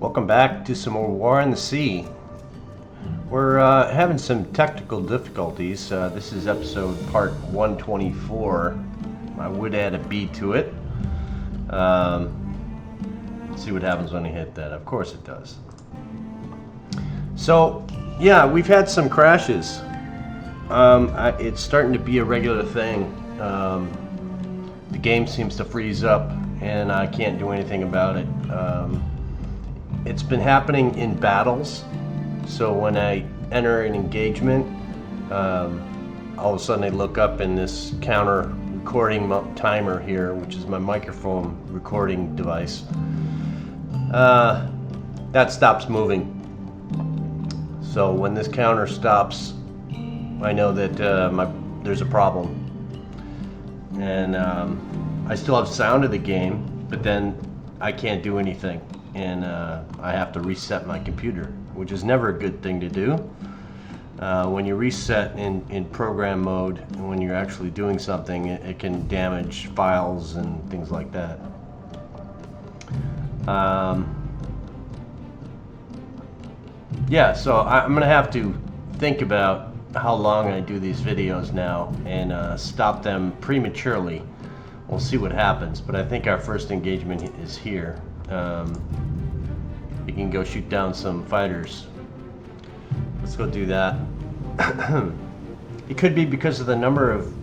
Welcome back to some more War in the Sea. We're having some technical difficulties. This is episode part 124. I would add a B to it. Let's see what happens when I hit that. Of course it does. So, yeah, we've had some crashes. It's starting to be a regular thing. The game seems to freeze up and I can't do anything about it. It's been happening in battles, so when I enter an engagement, all of a sudden I look up in this counter recording timer here, which is my microphone recording device. That stops moving. So when this counter stops, I know that there's a problem. And I still have sound of the game, but then I can't do anything. And I have to reset my computer, which is never a good thing to do. When you reset in program mode, and when you're actually doing something, it can damage files and things like that. Yeah, so I'm gonna have to think about how long I do these videos now and stop them prematurely. We'll see what happens, but I think our first engagement is here. We can go shoot down some fighters. Let's go do that. It could be because of the number of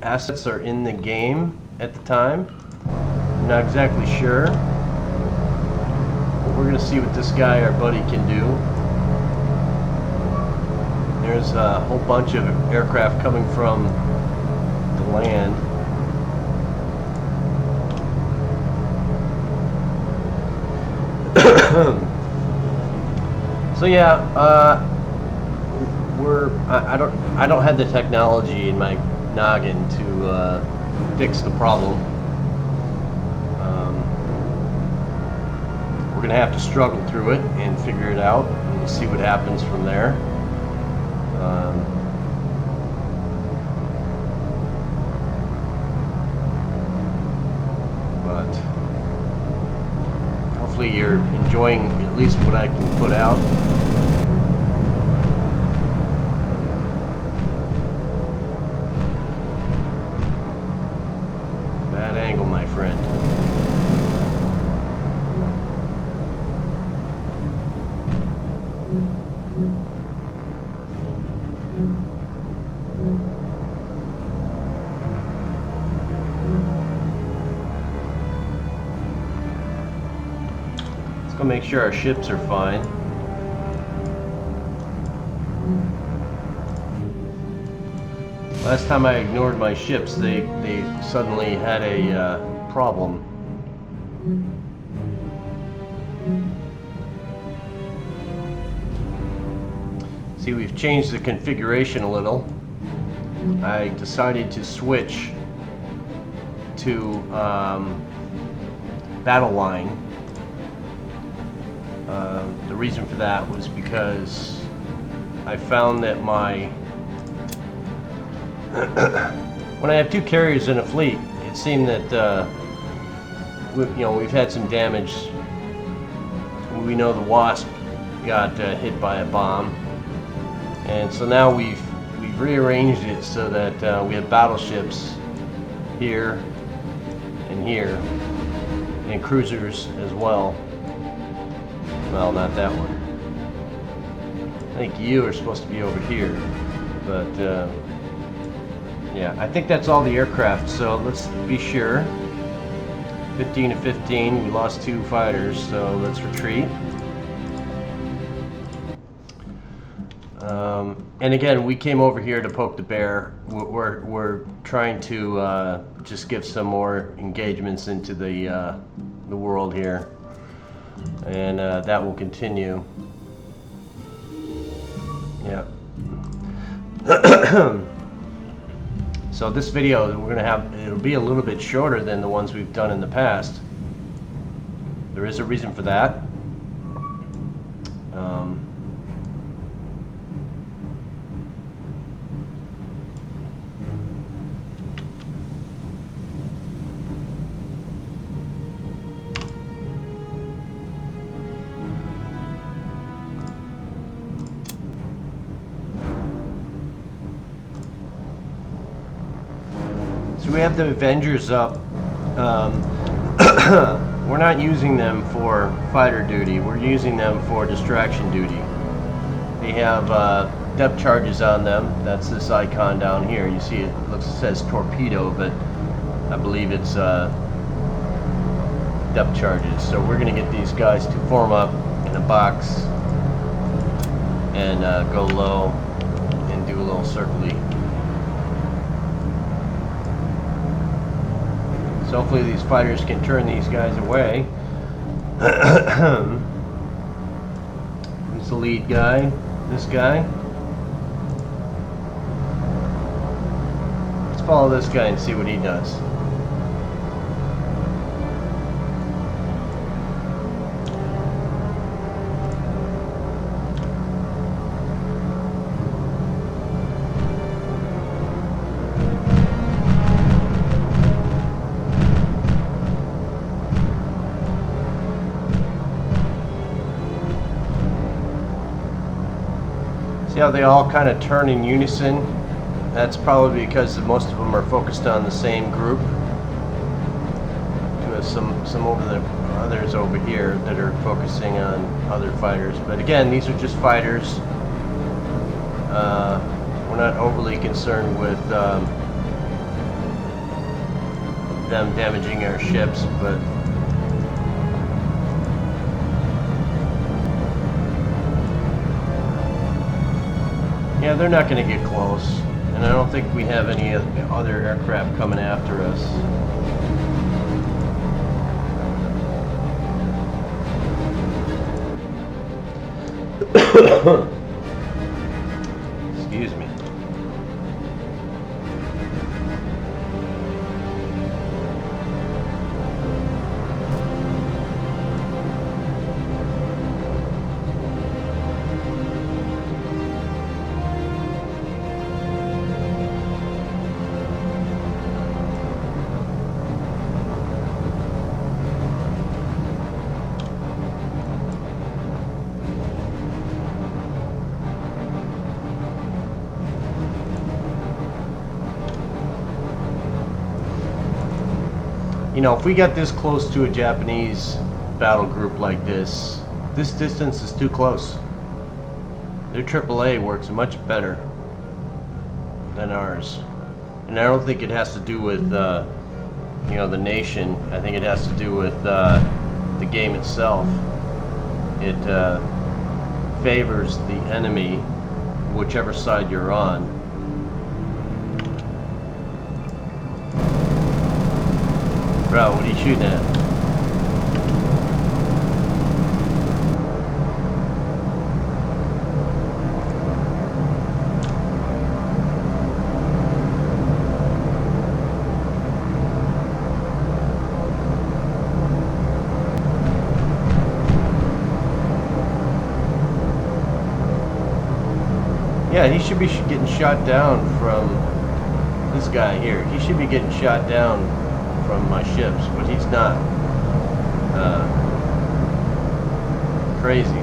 assets that are in the game at the time. I'm not exactly sure. But we're gonna see what this guy, our buddy, can do. There's a whole bunch of aircraft coming from the land. So yeah, I don't have the technology in my noggin to fix the problem. We're gonna have to struggle through it and figure it out, and we'll see what happens from there. But hopefully you're enjoying at least what I can put out. Bad angle, my friend. Let's go make sure our ships are fine. Last time I ignored my ships, they suddenly had a problem. See, we've changed the configuration a little. I decided to switch to battle line. The reason for that was because I found that when I have two carriers in a fleet, it seemed that we've had some damage. We know the Wasp got hit by a bomb, and so now we've rearranged it so that we have battleships here and here, and cruisers as well. Well, not that one. I think you are supposed to be over here, but yeah, I think that's all the aircraft, so let's be sure. 15 to 15, we lost 2 fighters, so let's retreat. And again, we came over here to poke the bear. We're trying to just give some more engagements into the world here, and that will continue. Yeah. So this video we're gonna have, it'll be a little bit shorter than the ones we've done in the past. There is a reason for that. So we have the Avengers up. We're not using them for fighter duty. We're using them for distraction duty. They have depth charges on them. That's this icon down here. You see it says torpedo, but I believe it's depth charges. So we're going to get these guys to form up in a box and go low and do a little circly. So hopefully these fighters can turn these guys away. Who's the lead guy? This guy. Let's follow this guy and see what he does. See how they all kind of turn in unison? That's probably because most of them are focused on the same group. There's some others over here that are focusing on other fighters. But again, these are just fighters. We're not overly concerned with them damaging our ships, but yeah, they're not going to get close, and I don't think we have any other aircraft coming after us. Excuse me. You know, if we got this close to a Japanese battle group like this distance is too close. Their AAA works much better than ours. And I don't think it has to do with, you know, the nation. I think it has to do with the game itself. It favors the enemy, whichever side you're on. Bro, what are you shooting at? Yeah, he should be getting shot down from this guy here. He should be getting shot down from my ships, but he's not. Crazy.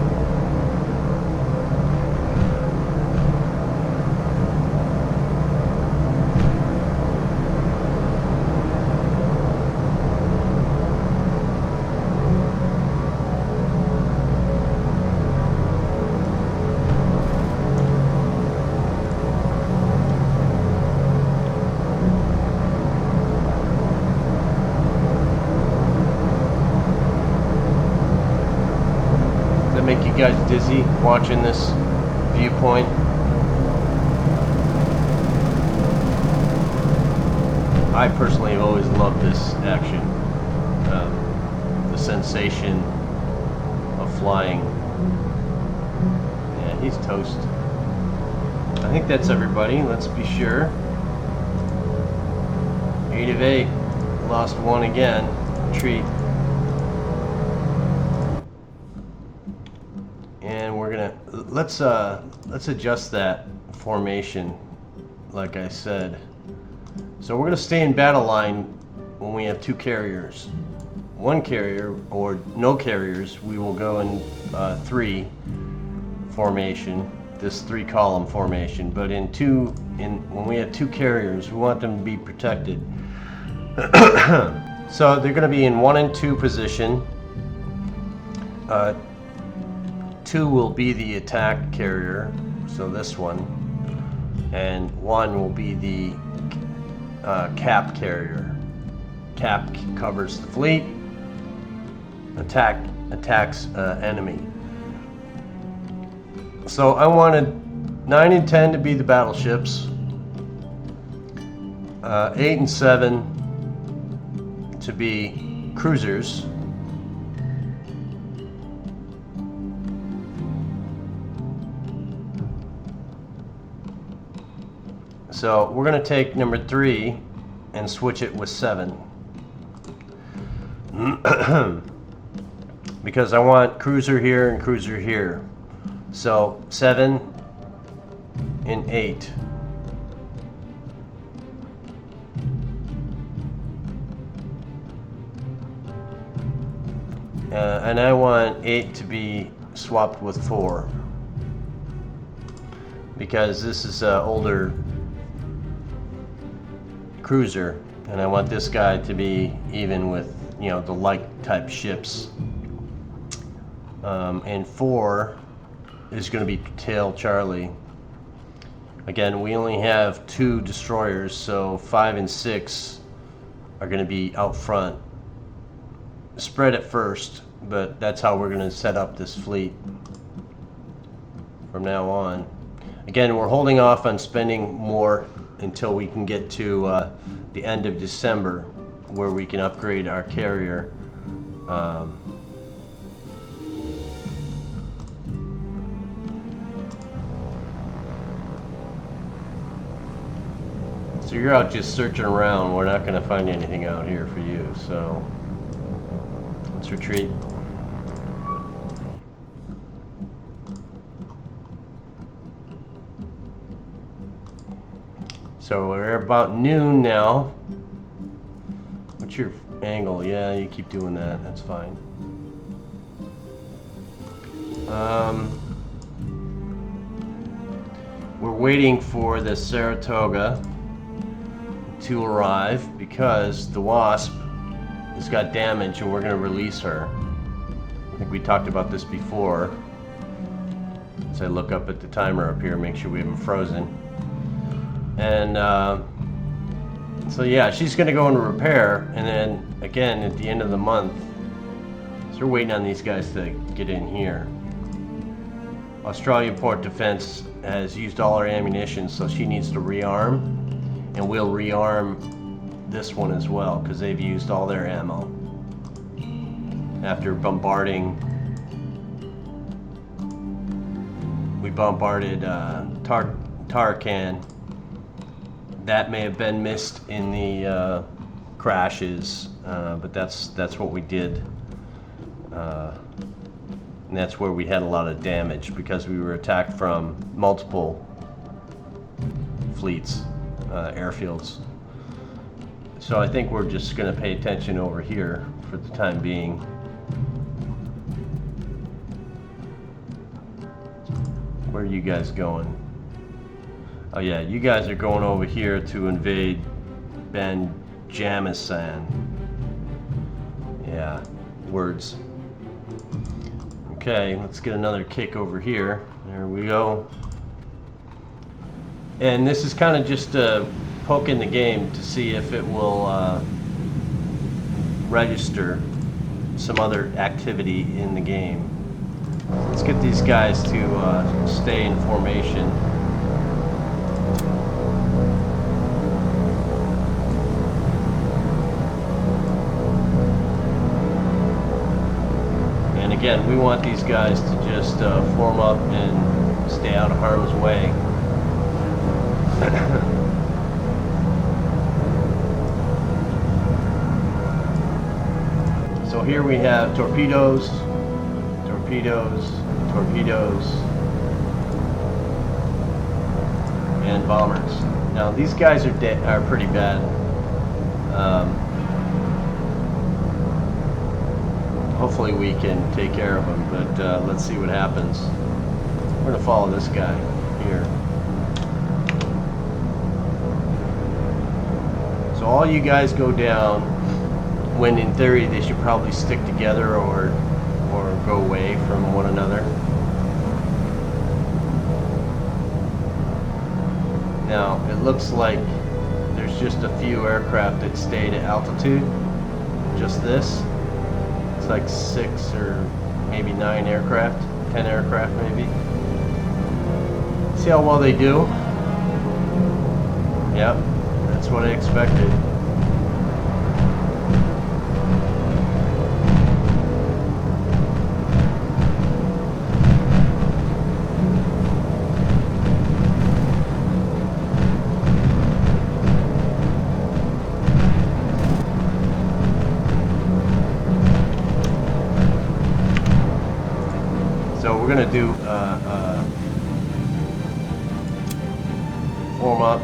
Make you guys dizzy watching this viewpoint? I personally have always loved this action. The sensation of flying. Yeah, he's toast. I think that's everybody. Let's be sure. 8 of 8. Lost one again. Retreat. And we're gonna let's adjust that formation, like I said. So we're gonna stay in battle line when we have two carriers. One carrier or no carriers, we will go in 3 formation, this 3-column formation. But when we have 2 carriers, we want them to be protected. So they're going to be in 1 and 2 position. 2 will be the attack carrier, so this one, and 1 will be the cap carrier. Cap covers the fleet, attacks enemy. So I wanted 9 and 10 to be the battleships, 8 and 7 to be cruisers, so we're going to take number 3 and switch it with 7 because I want cruiser here and cruiser here. So 7 and 8. And I want 8 to be swapped with 4 because this is an older cruiser, and I want this guy to be even with, you know, the light type ships. And 4 is going to be Tail Charlie. Again, we only have 2 destroyers, so 5 and 6 are going to be out front. Spread at first, but that's how we're going to set up this fleet from now on. Again, we're holding off on spending more until we can get to the end of December, where we can upgrade our carrier. So you're out just searching around. We're not going to find anything out here for you, so let's retreat. So we're about noon now. What's your angle? Yeah, you keep doing that. That's fine. We're waiting for the Saratoga to arrive because the Wasp has got damage and we're going to release her. I think we talked about this before. As I look up at the timer up here, make sure we haven't frozen. And so yeah, she's going to go into repair, and then again at the end of the month, so we're waiting on these guys to get in here. Australian Port Defense has used all her ammunition, so she needs to rearm, and we'll rearm this one as well because they've used all their ammo after bombarding. We bombarded Tarkan. That may have been missed in the crashes, but that's what we did, and that's where we had a lot of damage because we were attacked from multiple fleets, airfields. So I think we're just going to pay attention over here for the time being. Where are you guys going? Oh yeah, you guys are going over here to invade Banjamistan. Yeah, words. Okay, let's get another kick over here. There we go. And this is kind of just a poke in the game to see if it will register some other activity in the game. Let's get these guys to stay in formation. And again, we want these guys to just form up and stay out of harm's way. So here we have torpedoes, torpedoes, torpedoes, and bombers. Now these guys are pretty bad. Hopefully we can take care of them, but let's see what happens. We're gonna follow this guy here. So all you guys go down when in theory they should probably stick together or go away from one another. Now it looks like there's just a few aircraft that stayed at altitude. Just this. It's like 6 or maybe 9 aircraft, 10 aircraft maybe. See how well they do? Yep, that's what I expected. So we're going to do form up.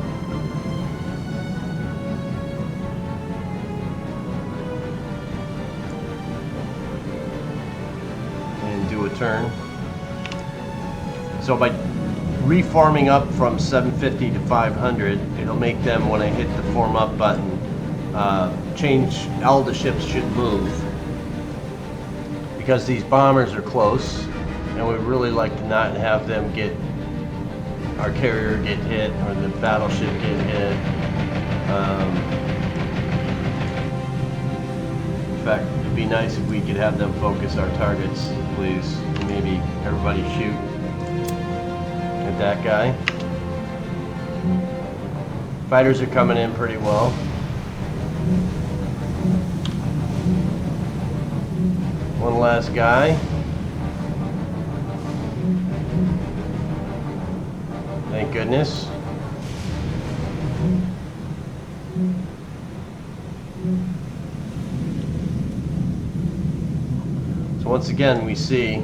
And do a turn. So by reforming up from 750 to 500, it'll make them, when I hit the form up button, change, all the ships should move. Because these bombers are close, and we'd really like to not have them get, our carrier get hit or the battleship get hit. In fact, it'd be nice if we could have them focus our targets, please. Maybe everybody shoot at that guy. Fighters are coming in pretty well. One last guy. Thank goodness. So once again we see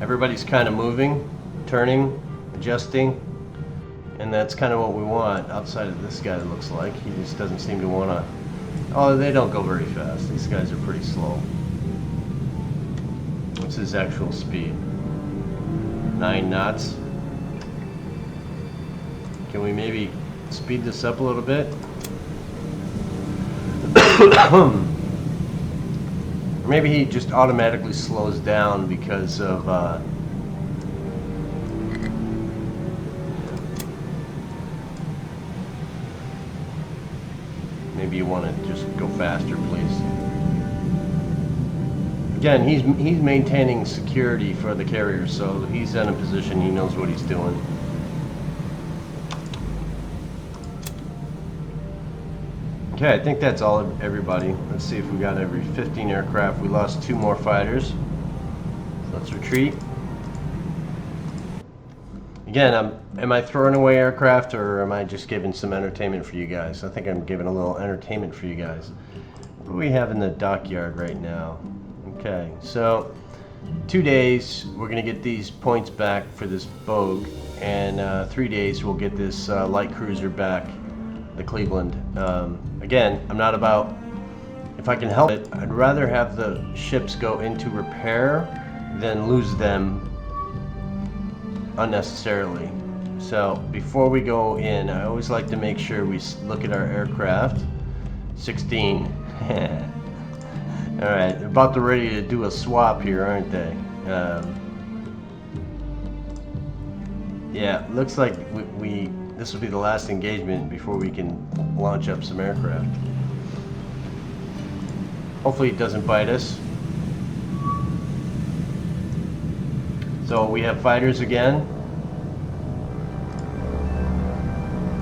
everybody's kind of moving, turning, adjusting, and that's kind of what we want outside of this guy. It looks like he just doesn't seem to want to. Oh, they don't go very fast. These guys are pretty slow. What's his actual speed? 9 knots. Can we maybe speed this up a little bit? Maybe he just automatically slows down because of maybe you want to just go faster, please. Again, he's maintaining security for the carrier, so he's in a position, he knows what he's doing. Okay, I think that's all, everybody. Let's see if we got every 15 aircraft. We lost 2 more fighters. So let's retreat. Again, am I throwing away aircraft, or am I just giving some entertainment for you guys? I think I'm giving a little entertainment for you guys. What do we have in the dockyard right now? Okay, so 2 days we're going to get these points back for this Bogue, and 3 days we'll get this light cruiser back, the Cleveland. Again, I'm not about, if I can help it, I'd rather have the ships go into repair than lose them unnecessarily. So before we go in, I always like to make sure we look at our aircraft. 16. Alright, they're about to ready to do a swap here, aren't they? Yeah, looks like this will be the last engagement before we can launch up some aircraft. Hopefully it doesn't bite us. So we have fighters again.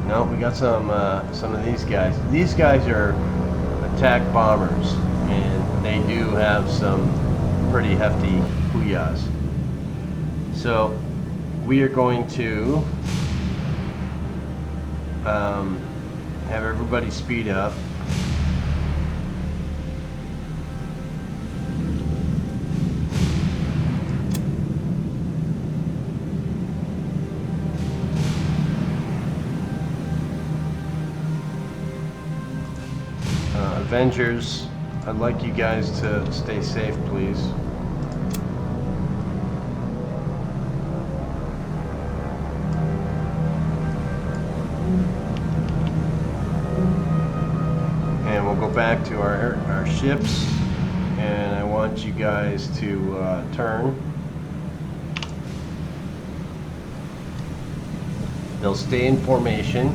No, we got some of these guys. These guys are attack bombers, and they do have some pretty hefty Huyas. So we are going to have everybody speed up. Avengers, I'd like you guys to stay safe, please. back to our ships, and I want you guys to turn. They'll stay in formation.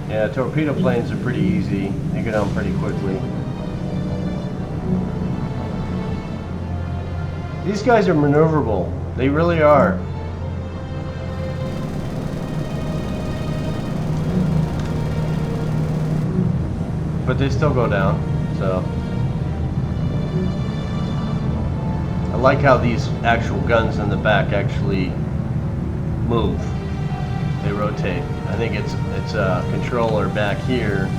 Yeah, torpedo planes are pretty easy. They go down pretty quickly. These guys are maneuverable. They really are. But they still go down, so. I like how these actual guns in the back actually move. They rotate. I think it's a controller back here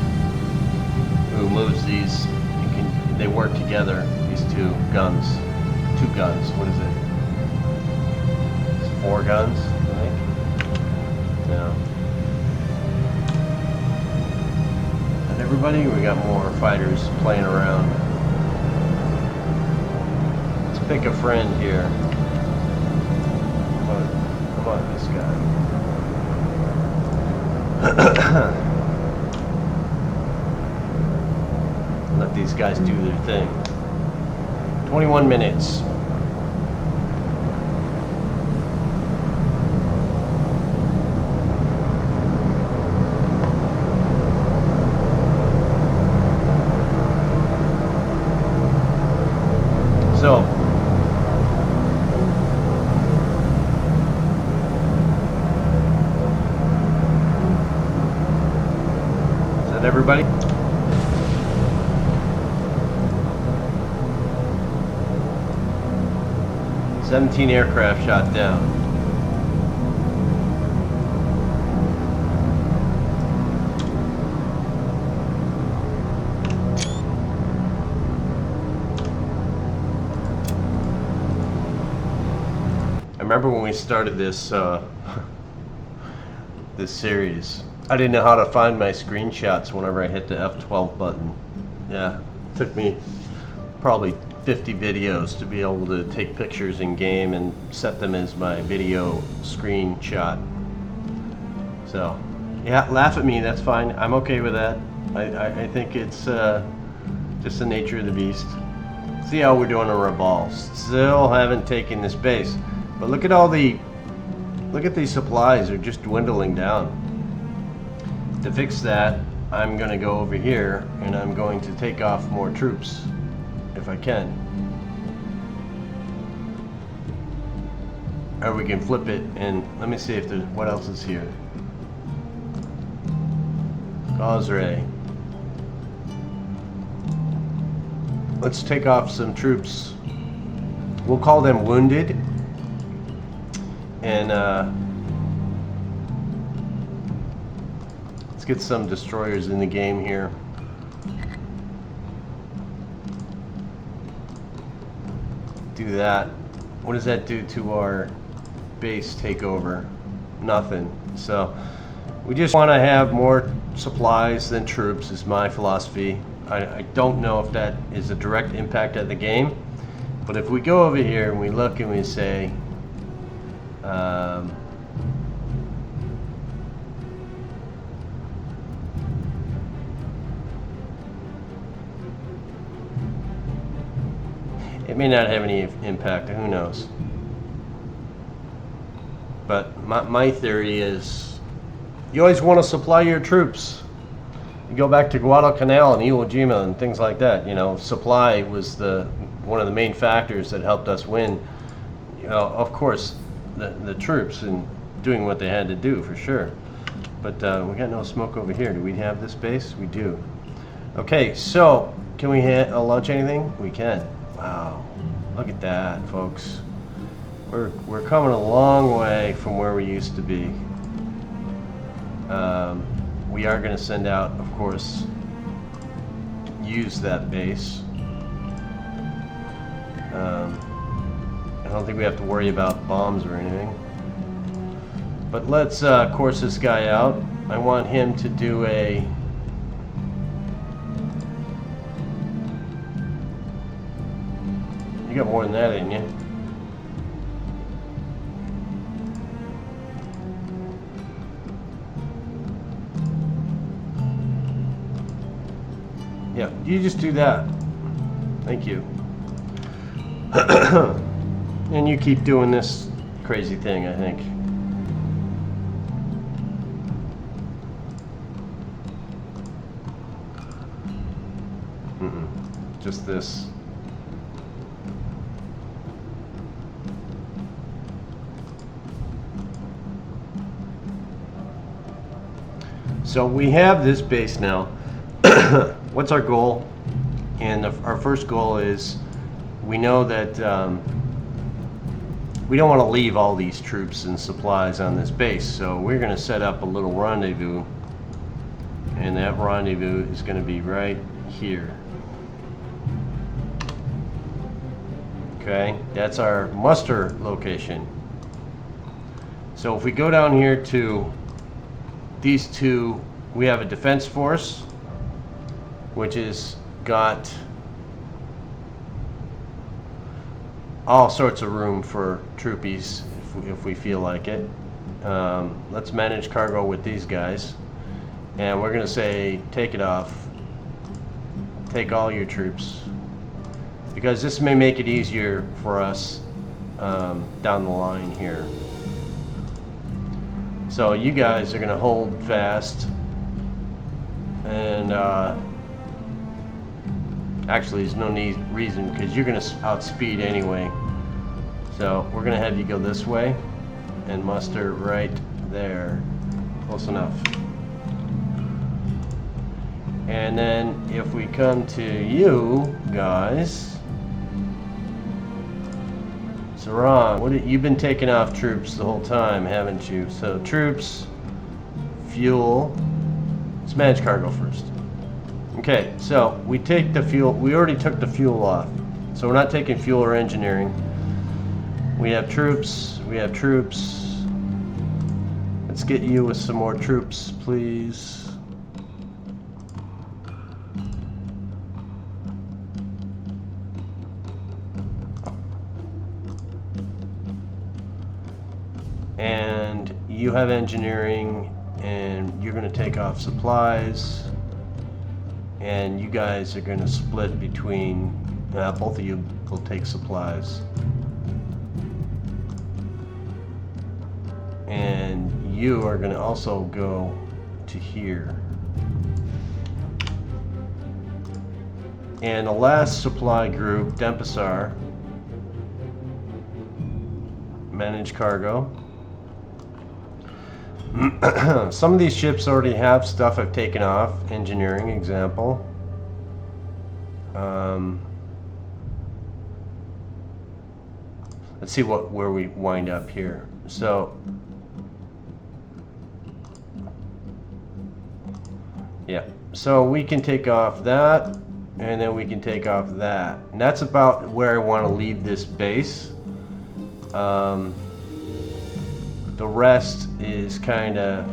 who moves these. They work together, these two guns. Two guns, what is it? It's 4 guns, I think. Yeah. And everybody, we got more fighters playing around. Let's pick a friend here. How about this guy? Let these guys do their thing. 21 minutes. So, is that everybody? "17 aircraft shot down." I remember when we started this this series, I didn't know how to find my screenshots whenever I hit the F12 button. Yeah, it took me probably 50 videos to be able to take pictures in game and set them as my video screenshot. So, yeah, laugh at me, that's fine. I'm okay with that. I think it's just the nature of the beast. See how we're doing on Revolve. Still haven't taken this base. But look at these supplies, they're just dwindling down. To fix that, I'm going to go over here and I'm going to take off more troops if I can. Or we can flip it and let me see if there's what else is here. Gauze ray. Let's take off some troops. We'll call them wounded. And let's get some destroyers in the game here. Do that. What does that do to our base takeover? Nothing. So we just want to have more supplies than troops is my philosophy. I don't know if that is a direct impact at the game, but if we go over here and we look and we say it may not have any impact, who knows. But my theory is you always want to supply your troops. You go back to Guadalcanal and Iwo Jima and things like that, you know, supply was one of the main factors that helped us win. You know, of course, the troops and doing what they had to do for sure. But we got no smoke over here. Do we have this base? We do. Okay, so can we launch anything? We can. Wow, look at that, folks. We're coming a long way from where we used to be. We are going to send out, of course, use that base. I don't think we have to worry about bombs or anything. But let's course this guy out. I want him to do a You got more than that in you. Yeah, you just do that. Thank you. And you keep doing this crazy thing, I think. Just this. So we have this base now. What's our goal? And our first goal is, we know that we don't want to leave all these troops and supplies on this base, so we're going to set up a little rendezvous, and that rendezvous is going to be right here. Okay, that's our muster location. So if we go down here to these two, we have a defense force, which is got all sorts of room for troopies if we feel like it. Let's manage cargo with these guys, and we're going to say take it off, take all your troops, because this may make it easier for us down the line here. So you guys are going to hold fast, and actually there's no reason, because you're going to outspeed anyway. So we're going to have you go this way and muster right there. Close enough. And then if we come to you guys, Saran, you've been taking off troops the whole time, haven't you? So troops, fuel. Let's manage cargo first. Okay, so we take the fuel. We already took the fuel off, so we're not taking fuel or engineering. We have troops. We have troops. Let's get you with some more troops, please. And you have engineering, and you're going to take off supplies, and you guys are going to split between, both of you will take supplies, and you are going to also go to here. And the last supply group, Dempasar, manage cargo. Some of these ships already have stuff I've taken off. Engineering, example. Let's see where we wind up here. So, yeah. So we can take off that, and then we can take off that. And that's about where I want to leave this base. The rest is kind of,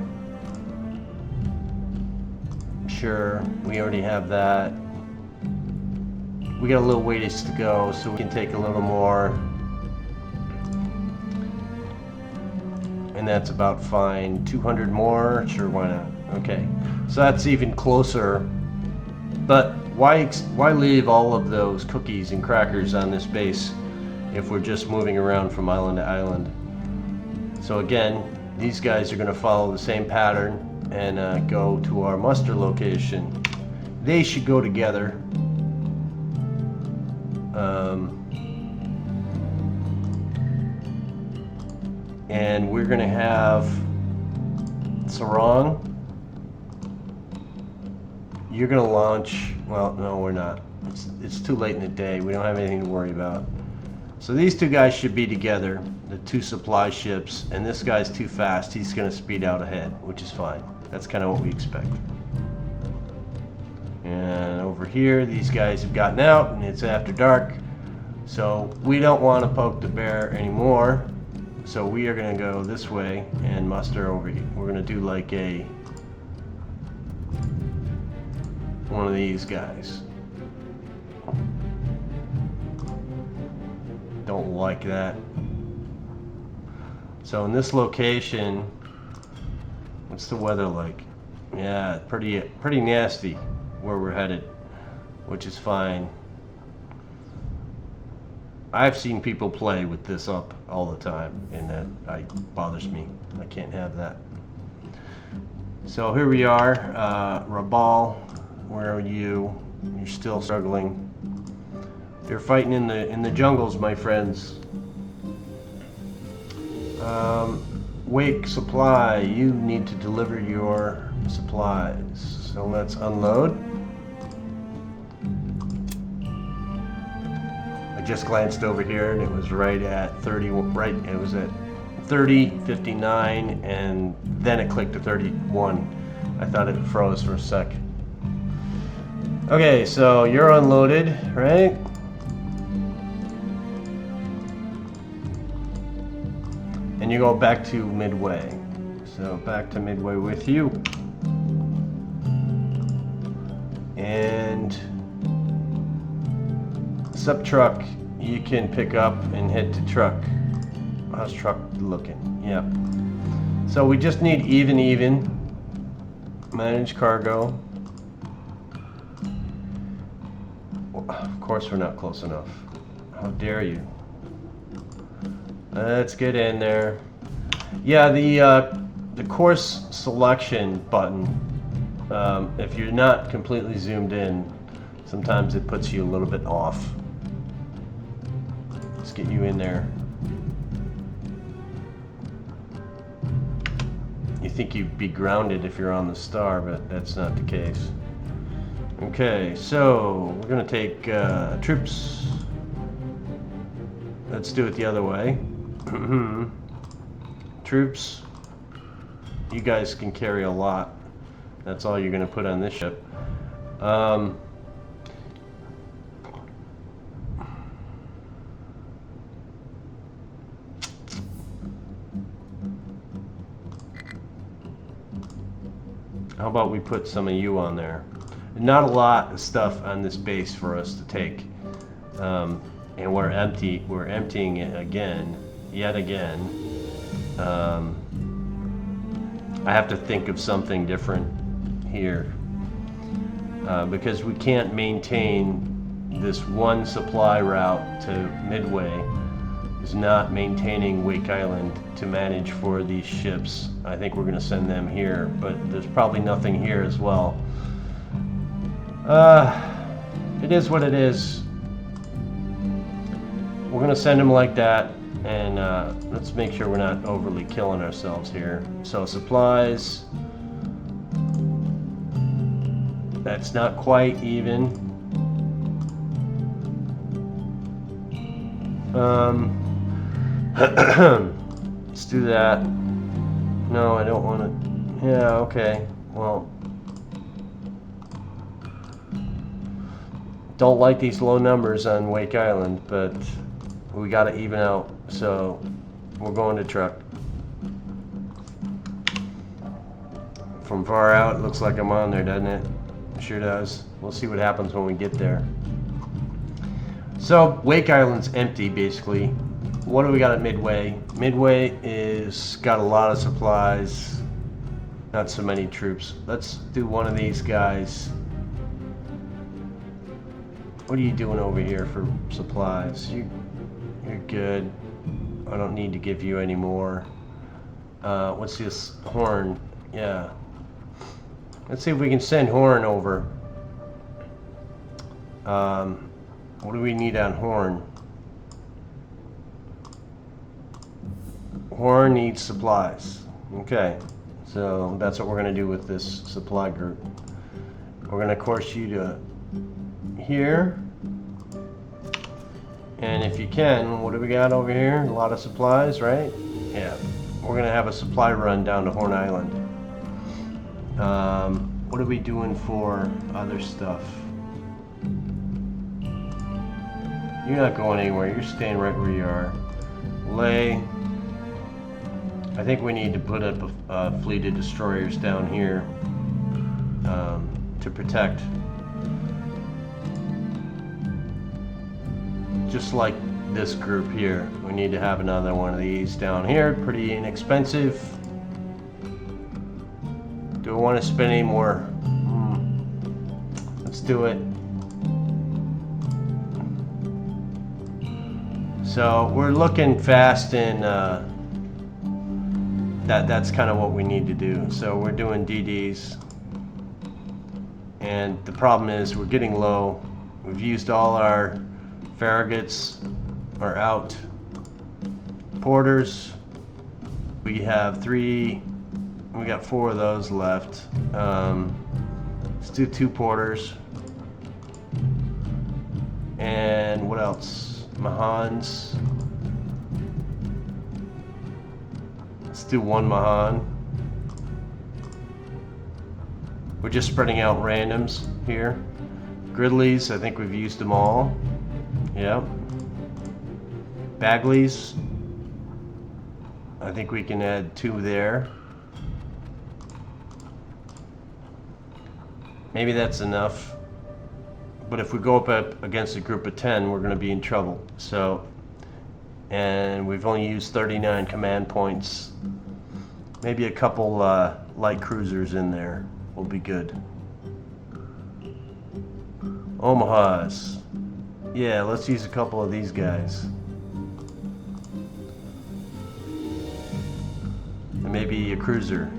sure, we already have that. We got a little ways to go, so we can take a little more. And that's about fine. 200 more, sure, why not? Okay, so that's even closer. But why leave all of those cookies and crackers on this base if we're just moving around from island to island? So again, these guys are going to follow the same pattern and go to our muster location. They should go together. And we're going to have Sarong. You're going to launch. Well, no, we're not. It's too late in the day. We don't have anything to worry about. So these two guys should be together, the two supply ships, and this guy's too fast. He's going to speed out ahead, which is fine. That's kind of what we expect. And over here, these guys have gotten out, and it's after dark. So we don't want to poke the bear anymore. So we are going to go this way and muster over here. We're going to do like one of these guys. don't like that. So in this location, what's the weather like? Yeah, pretty nasty where we're headed, which is fine. I've seen people play with this up all the time, and that bothers me. I can't have that. So here we are, Rabal. Where are you? You're still struggling. You're fighting in the jungles, my friends. Wake supply. You need to deliver your supplies. So let's unload. Just glanced over here and it was right at 30, right, it was at 30, 59, and then it clicked to 31. I thought it froze for a sec. Okay, so you're unloaded, right? And you go back to Midway. So back to Midway with you. And sub truck, you can pick up and head to truck. How's truck looking? Yep. So we just need even. Manage cargo. Of course we're not close enough. How dare you? Let's get in there. Yeah, the course selection button, if you're not completely zoomed in, sometimes it puts you a little bit off. Let's get you in there. You think you'd be grounded if you're on the star, but that's not the case. Okay, so we're gonna take troops. Let's do it the other way. Troops, you guys can carry a lot. That's all you're gonna put on this ship. How about we put some of you on there? Not a lot of stuff on this base for us to take, and we're empty. We're emptying it again, yet again. I have to think of something different here because we can't maintain this one supply route to Midway. Is not maintaining Wake Island to manage for these ships. I think we're going to send them here, but there's probably nothing here as well. It is what it is. We're going to send them like that, and let's make sure we're not overly killing ourselves here. So supplies, that's not quite even. Let's do that. No, I don't want to. Yeah, okay. Well, don't like these low numbers on Wake Island, but we got to even out. So we're going to truck. From far out, it looks like I'm on there, doesn't it? It sure does. We'll see what happens when we get there. So Wake Island's empty, basically. What do we got at Midway? Midway is got a lot of supplies, not so many troops. Let's do one of these guys. What are you doing over here for supplies? You're good. I don't need to give you any more. What's this? Horn. Yeah. Let's see if we can send Horn over. What do we need on Horn? Horn needs supplies. Okay, so that's what we're going to do with this supply group. We're going to course you to here. And if you can, what do we got over here? A lot of supplies, right? Yeah. We're going to have a supply run down to Horn Island. What are we doing for other stuff? You're not going anywhere. You're staying right where you are. Lay. I think we need to put up a fleet of destroyers down here to protect. Just like this group here. We need to have another one of these down here. Pretty inexpensive. Do I want to spend any more? Let's do it. So we're looking fast, and that's kind of what we need to do. So we're doing DDs, and the problem is we're getting low. We've used all our Farragut's are out. Porters, we have 3. We got 4 of those left. Let's do 2 porters. And what else? Mahans. Let's do 1 Mahan. We're just spreading out randoms here. Gridleys, I think we've used them all. Yep. Bagleys, I think we can add 2 there. Maybe that's enough. But if we go up against a group of 10, we're going to be in trouble. So, and we've only used 39 command points. Maybe a couple light cruisers in there will be good. Omahas. Yeah, let's use a couple of these guys. And maybe a cruiser,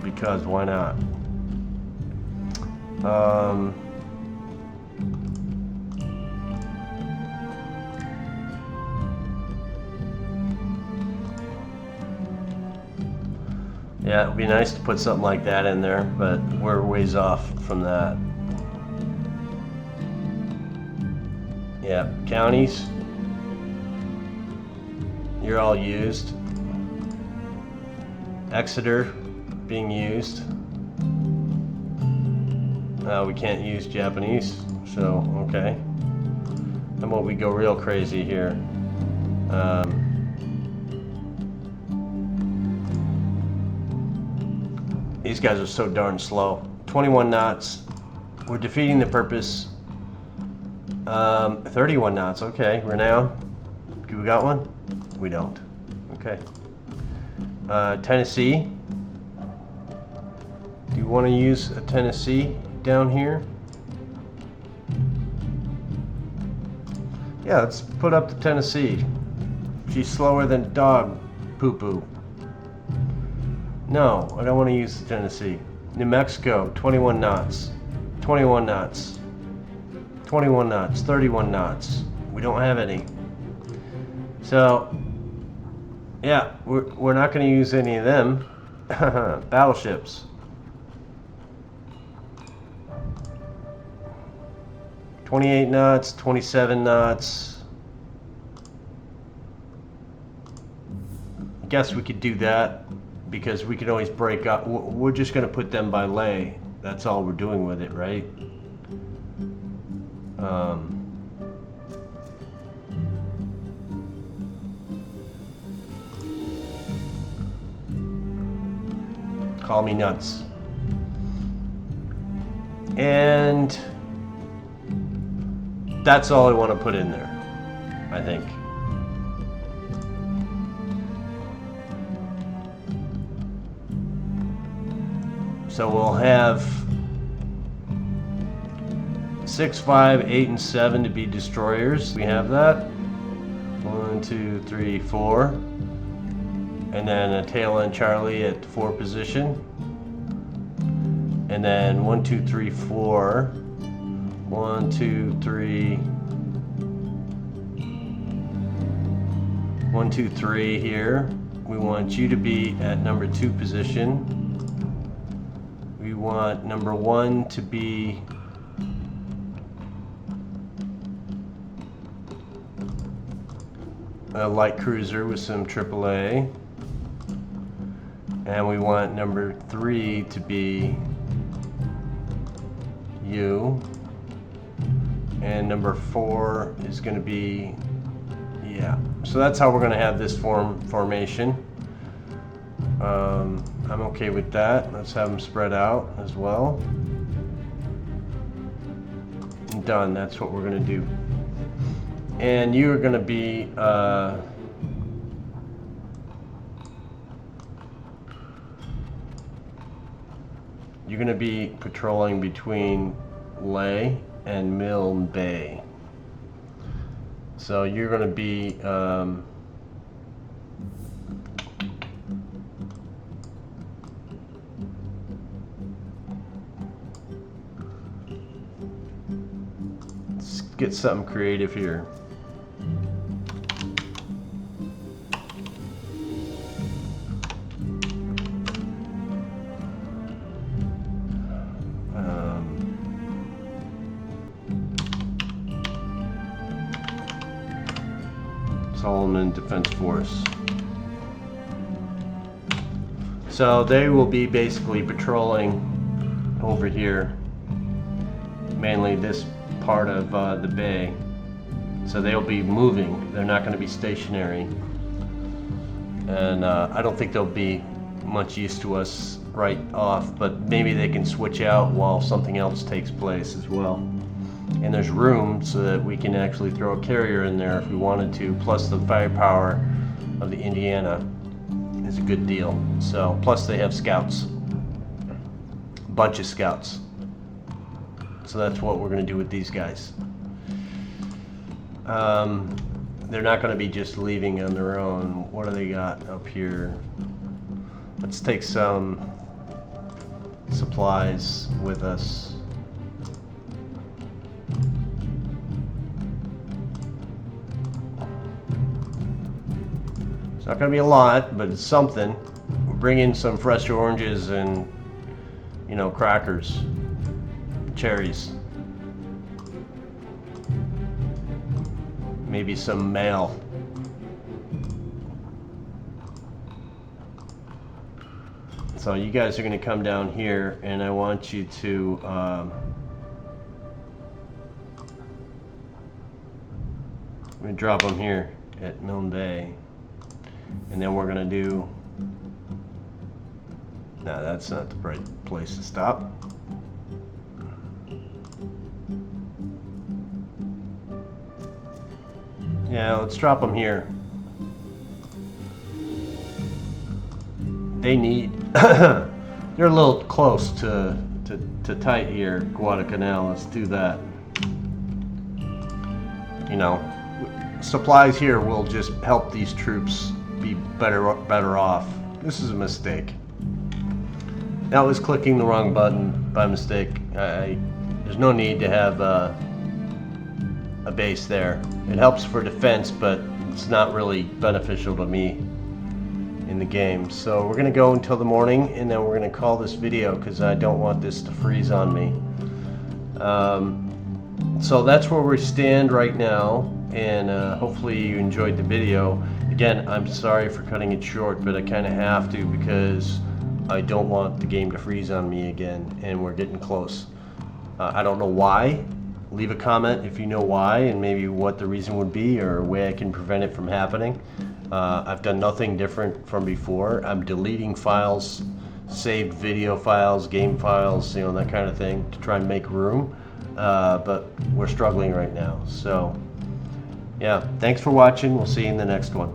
because why not? Yeah, it would be nice to put something like that in there, but we're ways off from that. Yeah, counties, you're all used. Exeter being used. We can't use Japanese, so okay. How about we go real crazy here? These guys are so darn slow. 21 knots. We're defeating the purpose. 31 knots. Okay, Renown. Do we got one? We don't. Okay. Tennessee. Do you want to use a Tennessee down here? Yeah, let's put up the Tennessee. She's slower than dog poo-poo. No, I don't want to use the Tennessee. New Mexico, 21 knots. 21 knots. 21 knots. 31 knots. We don't have any. So, yeah, we're not going to use any of them. Battleships. 28 knots, 27 knots. I guess we could do that because we could always break up. We're just going to put them by lay. That's all we're doing with it, right? Call me nuts. And that's all I want to put in there, I think. So we'll have 6, 5, 8, and 7 to be destroyers. We have that. 1, 2, 3, 4. And then a tail end Charlie at 4 position. And then 1, 2, 3, 4. 1, 2, 3. 1, 2, 3 here. We want you to be at number 2 position. We want number 1 to be a light cruiser with some AAA. And we want number 3 to be you. And number 4 is going to be, yeah. So that's how we're going to have this formation. I'm okay with that. Let's have them spread out as well. And done. That's what we're going to do. And you're going to be patrolling between Leh and Milne Bay. So you're going to be let's get something creative here. Solomon Defense Force. So they will be basically patrolling over here, mainly this part of the bay. So they'll be moving. They're not going to be stationary. And I don't think they'll be much use to us right off, but maybe they can switch out while something else takes place as well. And there's room so that we can actually throw a carrier in there if we wanted to, plus the firepower of the Indiana is a good deal. So plus they have scouts, a bunch of scouts. So that's what we're going to do with these guys. They're not going to be just leaving on their own. What do they got up here? Let's take some supplies with us. It's not going to be a lot, but it's something. We'll bring in some fresh oranges and, you know, crackers, cherries, maybe some mail. So you guys are going to come down here, and I want you to I'm going to drop them here at Milne Bay. And then we're going to do, no, that's not the right place to stop. Yeah, let's drop them here. They need, they're a little close to tight here, Guadalcanal. Let's do that. You know, supplies here will just help these troops be better off. This is a mistake. That was clicking the wrong button by mistake. There's no need to have a base there. It helps for defense, but it's not really beneficial to me in the game. So we're gonna go until the morning, and then we're gonna call this video because I don't want this to freeze on me. So that's where we stand right now, and hopefully you enjoyed the video. Again, I'm sorry for cutting it short, but I kind of have to because I don't want the game to freeze on me again, and we're getting close. I don't know why. Leave a comment if you know why and maybe what the reason would be or a way I can prevent it from happening. I've done nothing different from before. I'm deleting files, saved video files, game files, you know, that kind of thing to try and make room. But we're struggling right now. So yeah, thanks for watching. We'll see you in the next one.